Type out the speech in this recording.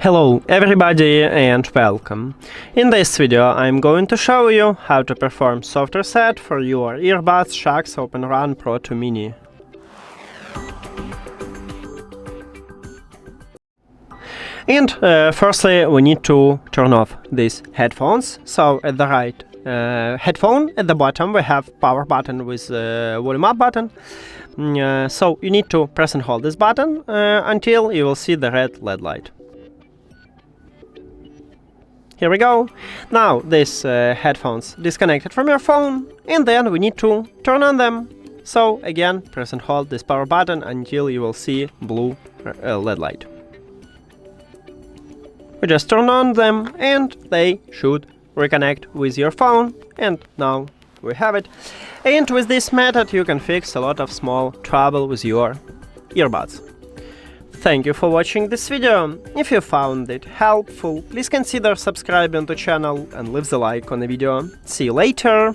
Hello everybody and welcome. In this video I'm going to show you how to perform soft reset for your Earbuds SHOKZ OpenRun Pro 2 Mini. And firstly we need to turn off these headphones. So at the right headphone at the bottom we have power button with volume up button. So you need to press and hold this button until you will see the red LED light. Here we go. Now these headphones disconnected from your phone, and then we need to turn on them. So again, press and hold this power button until you will see blue LED light. We just turn on them and they should reconnect with your phone, and now we have it. And with this method you can fix a lot of small trouble with your earbuds. Thank you for watching this video. If you found it helpful, please consider subscribing to the channel and leave the like on the video. See you later!